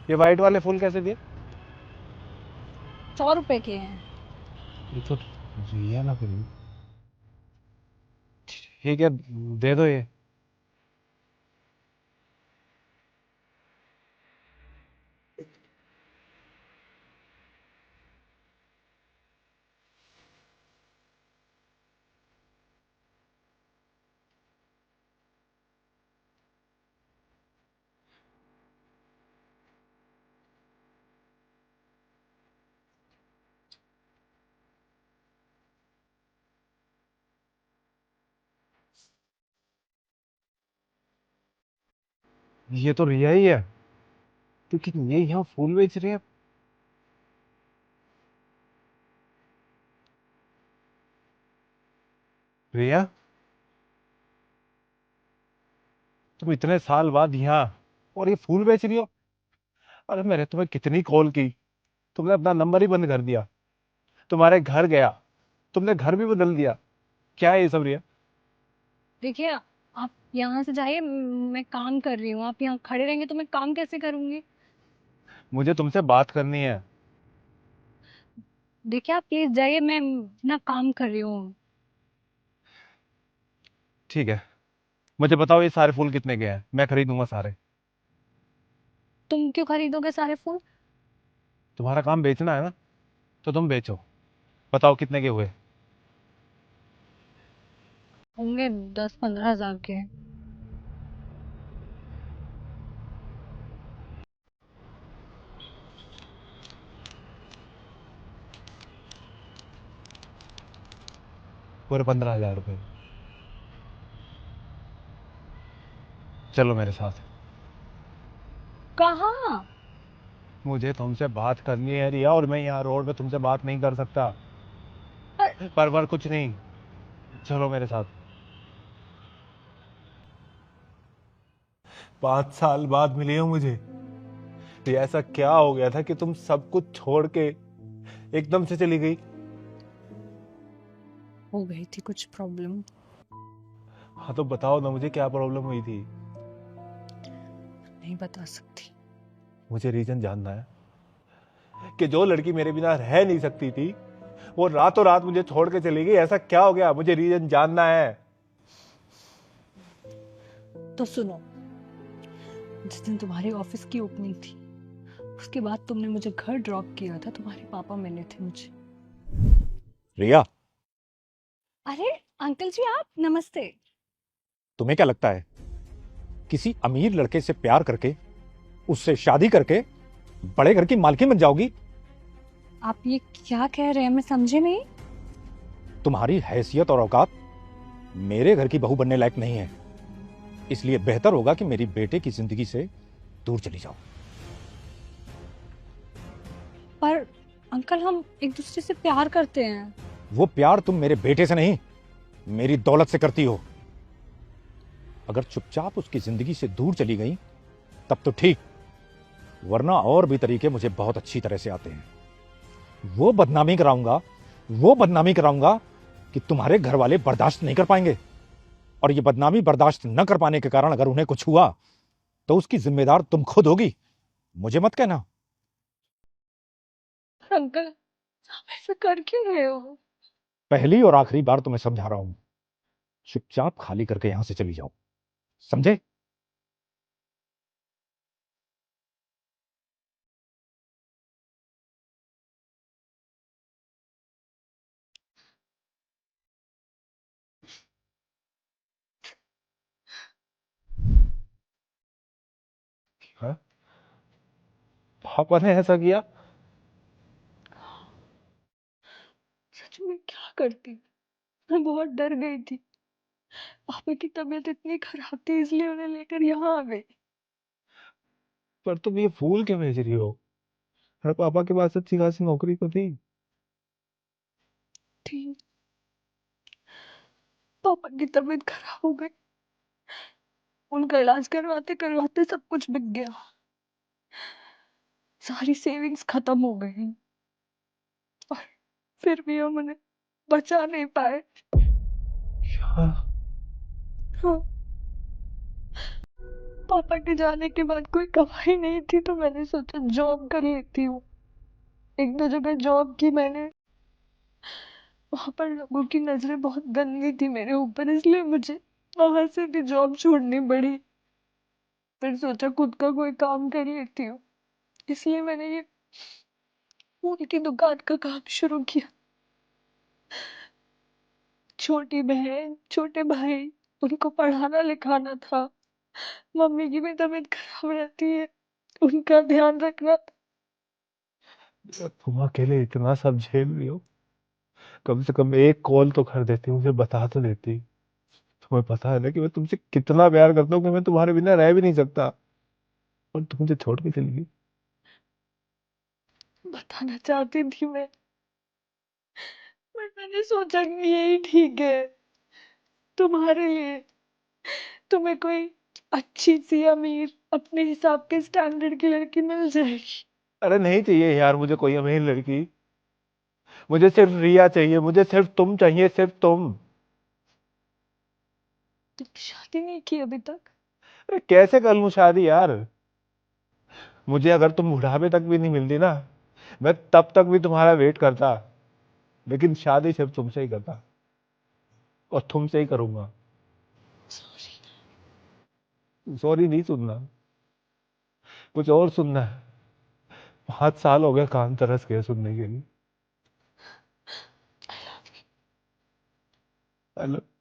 ये वाइट वाले फूल कैसे दिए? 100 रुपए के हैं। ये तो रिया लग रही। ठीक है, दे दो ये। ये तो रिया ही है, क्योंकि ये यहाँ फूल बेच रही है। रिया, तुम इतने साल बाद यहाँ और ये फूल बेच रही हो? अरे मैंने तुम्हें कितनी कॉल की, तुमने अपना नंबर ही बंद कर दिया। तुम्हारे घर गया, तुमने घर भी बदल दिया। क्या है ये सब रिया? देखिए, आप यहाँ से जाइए, मैं काम कर रही हूँ। आप यहाँ खड़े रहेंगे तो मैं काम कैसे करूंगी? मुझे तुमसे बात करनी है। देखिए, आप प्लीज जाइए, मैं ना काम कर रही हूँ। ठीक है, मुझे बताओ ये सारे फूल कितने के हैं, मैं खरीदूंगा सारे। तुम क्यों खरीदोगे सारे फूल? तुम्हारा काम बेचना है ना, तो तुम बेचो। बताओ कितने के हुए? होंगे 10-15 हजार के। पूरे 15,000 रुपये। चलो मेरे साथ। कहाँ? मुझे तुमसे बात करनी है रिया, और मैं यहाँ रोड पे तुमसे बात नहीं कर सकता। अ, पर कुछ नहीं, चलो मेरे साथ। 5 साल बाद मिली हो मुझे। ये ऐसा क्या हो गया था कि तुम सब कुछ छोड़ के एकदम से चली गई? हो गई थी कुछ प्रॉब्लम। हाँ तो बताओ ना, मुझे क्या प्रॉब्लम हुई थी? नहीं बता सकती। मुझे रीजन जानना है कि जो लड़की मेरे बिना रह नहीं सकती थी, वो रातों रात मुझे छोड़ के चली गई। ऐसा क्या हो गया? मुझे रीजन जानना है। तो सुनो, जिस दिन तुम्हारी ऑफिस की ओपनिंग थी, उसके बाद तुमने मुझे घर ड्रॉप किया था, तुम्हारे पापा मिले थे मुझे। रिया, अरे अंकल जी, आप नमस्ते। तुम्हें क्या लगता है किसी अमीर लड़के से प्यार करके उससे शादी करके बड़े घर की मालकिन बन जाओगी? आप ये क्या कह रहे हैं, मैं समझे नहीं। तुम्हारी हैसियत और औकात मेरे घर की बहू बनने लायक नहीं है। इसलिए बेहतर होगा कि मेरी बेटे की जिंदगी से दूर चली जाओ। पर अंकल, हम एक दूसरे से प्यार करते हैं। वो प्यार तुम मेरे बेटे से नहीं, मेरी दौलत से करती हो। अगर चुपचाप उसकी जिंदगी से दूर चली गई तब तो ठीक, वरना और भी तरीके मुझे बहुत अच्छी तरह से आते हैं। वो बदनामी कराऊंगा, वो बदनामी कराऊंगा कि तुम्हारे घर वाले बर्दाश्त नहीं कर पाएंगे। और ये बदनामी बर्दाश्त न कर पाने के कारण अगर उन्हें कुछ हुआ तो उसकी जिम्मेदार तुम खुद होगी, मुझे मत कहना। अंकल, आप ऐसा कर क्यों रहे हो? पहली और आखिरी बार तुम्हें समझा रहा हूं, चुपचाप खाली करके यहां से चली जाओ, समझे? हाँ? पापा ने ऐसा किया? सच में क्या करती? मैं बहुत डर गई थी। पापा की तबीयत इतनी खराब थी, इसलिए उन्हें लेकर यहाँ आ गई पर तुम ये फूल क्यों बेच रही हो? अरे पापा के पास अच्छी खासी नौकरी तो थी। थी। पापा की तबीयत खराब हो गई, उनका इलाज करवाते करवाते सब कुछ बिक गया। सारी सेविंग्स खत्म हो गई, और फिर भी हम उन्हें बचा नहीं पाए। हाँ। हाँ, पापा के जाने के बाद कोई कमाई नहीं थी तो मैंने सोचा जॉब कर लेती हूँ। एक दो जगह जॉब की मैंने, वहां पर लोगों की नजरें बहुत गंदी थी मेरे ऊपर, इसलिए मुझे वहां से भी जॉब छोड़नी पड़ी। फिर सोचा खुद का कोई काम कर लेती हूँ, इसलिए मैंने ये फूल की दुकान का काम शुरू किया। छोटी बहन, छोटे भाई, उनको पढ़ाना लिखाना था। मम्मी की भी तबीयत खराब रहती है, उनका ध्यान रखना था। तुम अकेले इतना सब झेल रही हो, कम से कम एक कॉल तो कर देती, मुझे बता तो देती। तुम्हें पता है ना कि मैं तुमसे कितना प्यार करता हूँ, कि मैं तुम्हारे बिना रह भी नहीं सकता, और तुम मुझे छोड़ के चली गई। बताना चाहती थी मैं, पर मैंने सोचा कि यही ठीक है तुम्हारे लिए। तुम्हें कोई अच्छी सी अमीर अपने हिसाब के स्टैंडर्ड की लड़की मिल जाएगी। अरे नहीं चाहिए यार मुझे कोई अमीर लड़की, मुझे सिर्फ रिया चाहिए, मुझे सिर्फ तुम चाहिए, सिर्फ तुम। तुम शादी नहीं की अभी तक? अरे कैसे कर लूं शादी यार? मुझे अगर तुम बुढ़ापे तक भी नहीं मिलती ना, मैं तब तक भी तुम्हारा वेट करता, लेकिन शादी सिर्फ तुमसे ही करता, और तुमसे ही करूंगा। सॉरी। सॉरी नहीं सुनना, कुछ और सुनना है। 5 साल हो गए कान तरस गए सुनने के लिए। I love you. I love